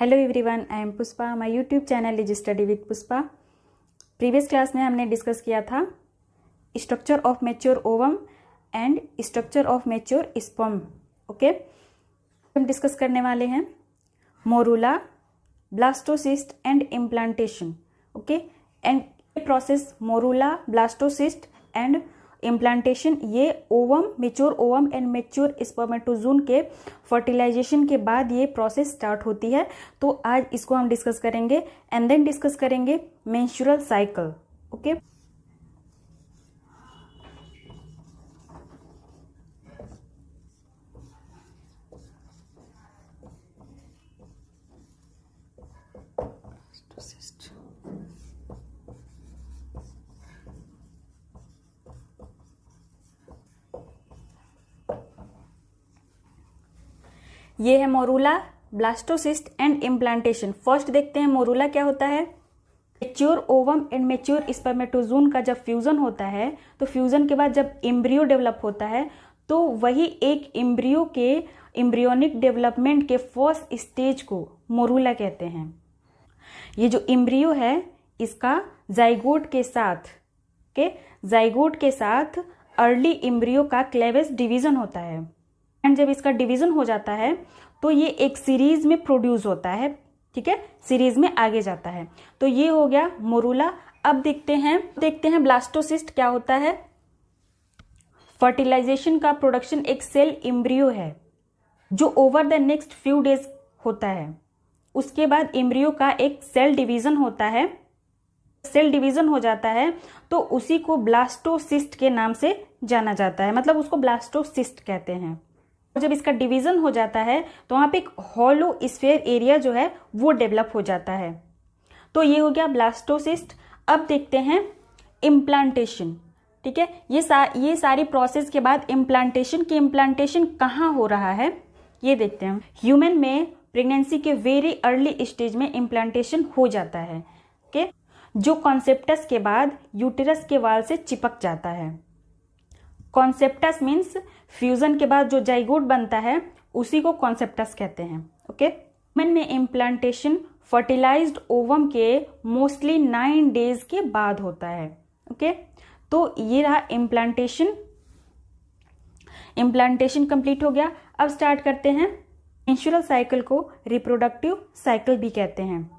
Hello everyone, I am Pushpa. My YouTube channel is study with Pushpa. Previous class में हमने discuss किया था structure of mature ovum and structure of mature sperm. Okay, हम discuss करने वाले हैं morula, blastocyst and implantation. Okay, and process morula, blastocyst and implantation, ये ovum, mature ovum and mature spermatozoon के फर्टिलाइजेशन के बाद ये प्रोसेस स्टार्ट होती है। तो आज इसको हम डिस्कस करेंगे एंड देन डिस्कस करेंगे मेंस्ट्रुअल साइकिल। ओके, ये है morula, blastocyst and implantation. First देखते हैं मोरूला क्या होता है। मेच्योर ओवम एंड मेच्योर स्पर्मेटोजोन का जब फ्यूजन होता है तो फ्यूजन के बाद जब एम्ब्रियो डेवलप होता है तो वही एक एम्ब्रियो के एम्ब्रियोनिक डेवलपमेंट के फर्स्ट स्टेज को मोरूला कहते हैं। ये जो एम्ब्रियो है इसका जाइगोट के साथ अर्ली एम्ब्रियो का क्लेवेज डिवीजन होता है एंड जब इसका डिवीजन हो जाता है तो ये एक सीरीज में प्रोड्यूस होता है। ठीक है, सीरीज में आगे जाता है। तो ये हो गया मोरूला। अब देखते हैं ब्लास्टोसिस्ट क्या होता है। फर्टिलाइजेशन का प्रोडक्शन एक सेल एम्ब्रियो है जो over the next few days होता है। उसके बाद एम्ब्रियो का एक सेल डिवीजन होता है। सेल डिवीजन हो जाता है तो उसी को ब्लास्टोसिस्ट के नाम से जाना जाता है, मतलब उसको ब्लास्टोसिस्ट कहते हैं। जब इसका डिवीजन हो जाता है तो वहां पे एक हॉलो स्फीयर एरिया जो है वो डेवलप हो जाता है। तो ये हो गया ब्लास्टोसिस्ट। अब देखते हैं इम्प्लांटेशन। ठीक है, ये सारी प्रोसेस के बाद इम्प्लांटेशन कहाँ हो रहा है ये देखते हैं। ह्यूमन में प्रेगनेंसी के वेरी अर्ली स्टेज में इम्प्लांटेशन हो जाता है। ओके, जो कॉन्सेप्टस के बाद यूटेरस के वाल से चिपक जाता है। कॉन्सेप्टस मीन्स फ्यूजन के बाद जो जाइगोट बनता है उसी को कॉन्सेप्टस कहते हैं। ओके, ह्यूमन में इम्प्लांटेशन फर्टिलाइज्ड ओवम के मोस्टली 9 डेज के बाद होता है। ओके, तो ये रहा इम्प्लांटेशन कंप्लीट हो गया। अब स्टार्ट करते हैं मेंस्ट्रुअल साइकिल को रिप्रोडक्टिव साइकिल भी कहते हैं।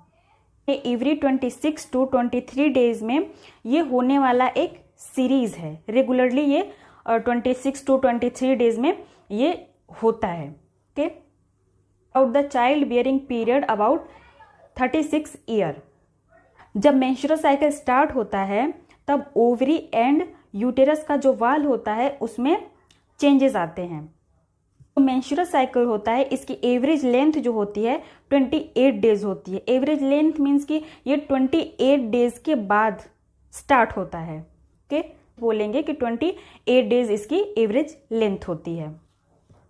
एवरी 26 to 23 डेज में ये होने वाला एक सीरीज है। रेगुलरली ये 26 to 23 डेज में ये होता है। Okay, out the child bearing period about 36 year. जब मेंस्ट्रुअल साइकिल स्टार्ट होता है तब ओवरी एंड यूटेरस का जो वाल होता है उसमें चेंजेस आते हैं। तो मेंस्ट्रुअल साइकिल होता है, इसकी एवरेज लेंथ जो होती है 28 डेज होती है। एवरेज लेंथ मीन्स कि ये 28 डेज के बाद स्टार्ट होता है। ओके, बोलेंगे कि 28 डेज इसकी एवरेज लेंथ होती है।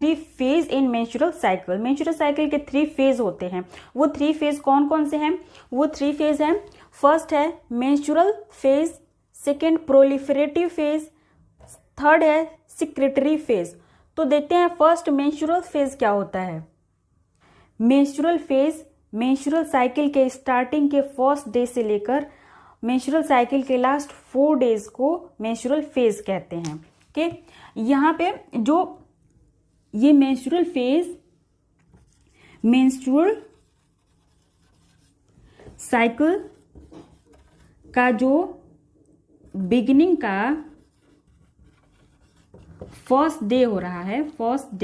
3 फेज इन मेंस्ट्रुअल साइकिल के 3 फेज होते हैं। वो 3 फेज कौन कौन से हैं? वो 3 फेज हैं। फर्स्ट है menstrual phase, second proliferative phase, third है सिक्रेटरी फेज। तो देखते हैं फर्स्ट मेंस्ट्रुअल फेज क्या होता है। मेंस्ट्रुअल फेज मेंस्ट्रुअल साइकिल के स्टार्टिंग के फर्स्ट डे से लेकर मेंस्ट्रुअल साइकिल के लास्ट 4 डेज को मेंस्ट्रुअल फेज कहते हैं। ओके, यहाँ पे जो ये मेंस्ट्रुअल साइकिल का जो बिगिनिंग का फर्स्ट डे हो रहा है, फर्स्ट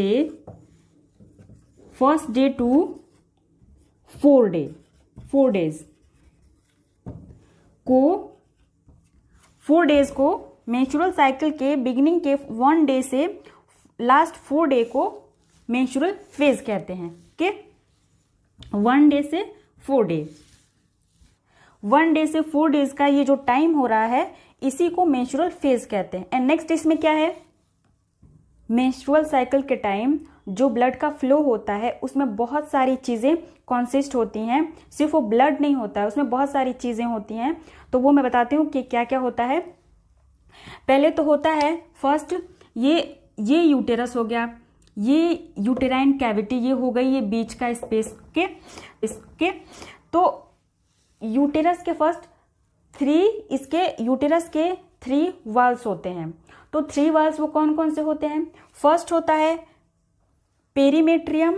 डे टू 4 डेज को मेंस्ट्रुअल साइकिल के बिगिनिंग के 1 डे से लास्ट 4 डे को मेंस्ट्रुअल फेज कहते हैं। ओके, 1 डे से 4 डेज का ये जो टाइम हो रहा है इसी को मेंस्ट्रुअल फेज कहते हैं। एंड नेक्स्ट इसमें क्या है, मेंस्ट्रुअल साइकिल के टाइम जो ब्लड का फ्लो होता है उसमें बहुत सारी चीजें कॉन्सिस्ट होती हैं। सिर्फ वो ब्लड नहीं होता है, उसमें बहुत सारी चीजें होती हैं। तो वो मैं बताती हूँ कि क्या क्या होता है। पहले तो होता है फर्स्ट ये यूटेरस हो गया, ये यूटेराइन कैविटी ये हो गई, ये बीच का स्पेस के यूटेरस के फर्स्ट यूटेरस के 3 वाल्स होते हैं। तो 3 वाल्स वो कौन कौन से होते हैं? फर्स्ट होता है पेरीमेट्रियम,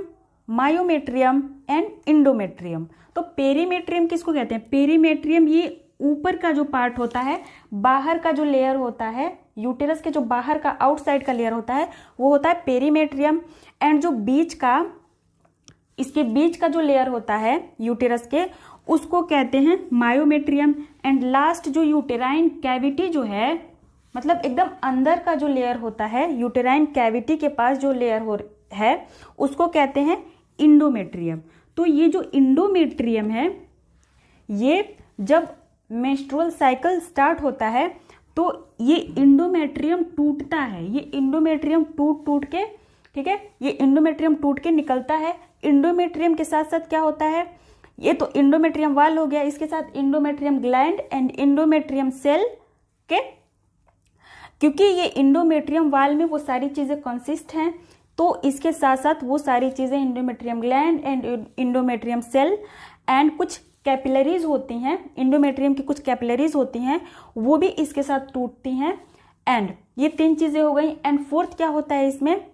मायोमेट्रियम एंड इंडोमेट्रियम। तो पेरीमेट्रियम किसको कहते हैं? पेरीमेट्रियम ये ऊपर का जो पार्ट होता है, बाहर का जो लेयर होता है, यूटेरस के जो बाहर का आउटसाइड का लेयर होता है वो होता है पेरीमेट्रियम। एंड जो इसके बीच का जो लेयर होता है यूटेरस के, उसको कहते हैं मायोमेट्रियम। एंड लास्ट जो यूटेराइन कैविटी जो है, मतलब एकदम अंदर का जो लेयर होता है, यूटेराइन कैविटी के पास जो लेयर है उसको कहते हैं इंडोमेट्रियम। तो ये जो इंडोमेट्रियम है, ये जब मेंस्ट्रुअल साइकिल स्टार्ट होता है तो ये इंडोमेट्रियम टूटता है। ये इंडोमेट्रियम टूट के, ठीक है, ये इंडोमेट्रियम टूट के निकलता है। इंडोमेट्रियम के साथ साथ क्या होता है? ये तो इंडोमेट्रियम वाल हो गया, इसके साथ endometrium gland and endometrium cell के, क्योंकि ये इंडोमेट्रियम वाल में वो सारी चीजें कंसिस्ट हैं, तो इसके साथ साथ वो सारी चीजें endometrium gland and endometrium cell and कुछ कैपिलरीज होती हैं, इंडोमेट्रियम की कुछ कैपिलरीज होती हैं, वो भी इसके साथ टूटती हैं। एंड ये 3 चीजें हो गई। एंड फोर्थ क्या होता है इसमें?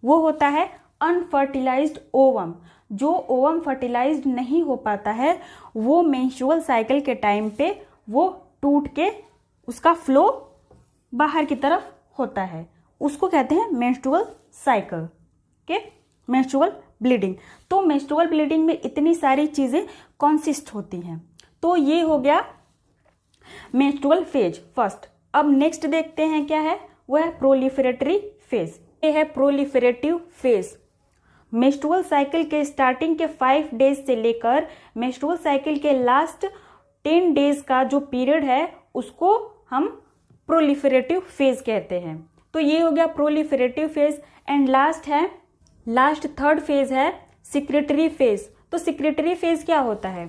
वो होता है अनफर्टिलाइज्ड ओवम। जो ओवम फर्टिलाइज्ड नहीं हो पाता है वो मेंस्ट्रुअल साइकिल के टाइम पे वो टूट के उसका फ्लो बाहर की तरफ होता है, उसको कहते हैं मेंस्ट्रुअल साइकिल के मेंस्ट्रुअल ब्लीडिंग। तो मेंस्ट्रुअल ब्लीडिंग में इतनी सारी चीजें कॉन्सिस्ट होती हैं। तो ये हो गया मेंस्ट्रुअल फेज फर्स्ट। अब नेक्स्ट देखते हैं क्या है, वो है प्रोलिफरेटरी फेज। ये है प्रोलिफरेटिव फेज। मेंस्ट्रुअल साइकिल के स्टार्टिंग के 5 डेज से लेकर मेंस्ट्रुअल साइकिल के लास्ट 10 डेज का जो पीरियड है उसको हम प्रोलिफरेटिव फेज कहते हैं। तो ये हो गया proliferative phase. And last third phase है सिक्रेटरी फेज। तो सिक्रेटरी फेज क्या होता है?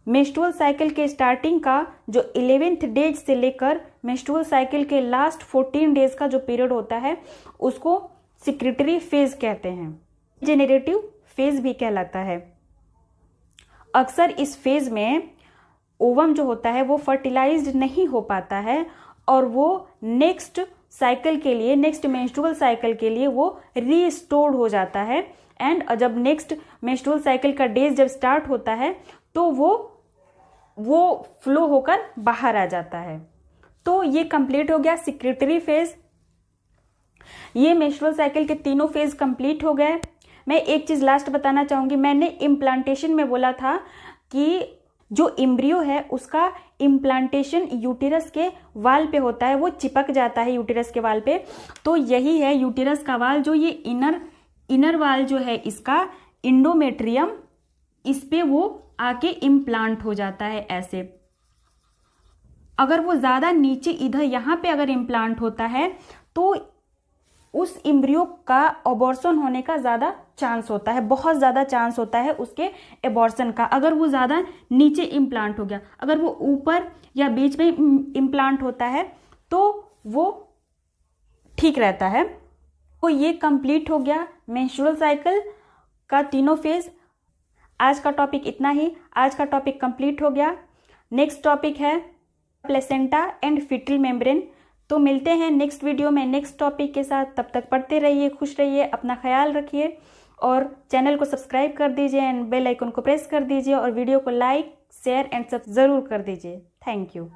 मेंस्ट्रुअल साइकिल के स्टार्टिंग का जो 11th डेज से लेकर मेंस्ट्रुअल साइकिल के लास्ट 14 डेज का जो पीरियड होता है उसको सिक्रेटरी फेज कहते हैं। जेनरेटिव फेज भी कहलाता है। अक्सर इस फेज में ओवम जो होता है वो फर्टिलाइज्ड नहीं हो पाता है और वो नेक्स्ट साइकिल के लिए, नेक्स्ट मेंस्ट्रुअल साइकिल के लिए वो रीस्टोर्ड हो जाता है। एंड जब नेक्स्ट मेंस्ट्रुअल साइकिल का डेज जब स्टार्ट होता है तो वो फ्लो होकर बाहर आ जाता है। तो ये कंप्लीट हो गया सिक्रेटरी फेज। ये मेंस्ट्रुअल साइकिल के तीनों फेज कंप्लीट हो गए। मैं एक चीज लास्ट बताना चाहूंगी। मैंने इम्प्लांटेशन में बोला था कि जो एम्ब्रियो है उसका इम्प्लांटेशन यूटेरस के वाल पे होता है, वो चिपक जाता है यूटेरस के वाल पे। तो यही है यूटेरस का वाल, जो ये इनर वाल जो है इसका इंडोमेट्रियम, इस पे वो आके इम्प्लांट हो जाता है ऐसे। अगर वो ज्यादा नीचे इधर यहाँ पे अगर इम्प्लांट होता है तो उस एम्ब्रियो का अबॉर्शन होने का ज्यादा चांस होता है, बहुत ज्यादा चांस होता है उसके अबॉर्शन का, अगर वो ज्यादा नीचे इम्प्लांट हो गया। अगर वो ऊपर या बीच में इम्प्लांट होता है तो वो ठीक रहता है। तो ये कंप्लीट हो गया मेंस्ट्रुअल साइकिल का तीनों फेज। आज का टॉपिक इतना ही, आज का टॉपिक कंप्लीट हो गया। नेक्स्ट टॉपिक है प्लेसेंटा एंड फीटल मेम्ब्रेन। तो मिलते हैं नेक्स्ट वीडियो में नेक्स्ट टॉपिक के साथ। तब तक पढ़ते रहिए, खुश रहिए, अपना ख्याल रखिए और चैनल को सब्सक्राइब कर दीजिए एंड बेल आइकन को प्रेस कर दीजिए और वीडियो को लाइक, शेयर एंड सब जरूर कर दीजिए। Thank you.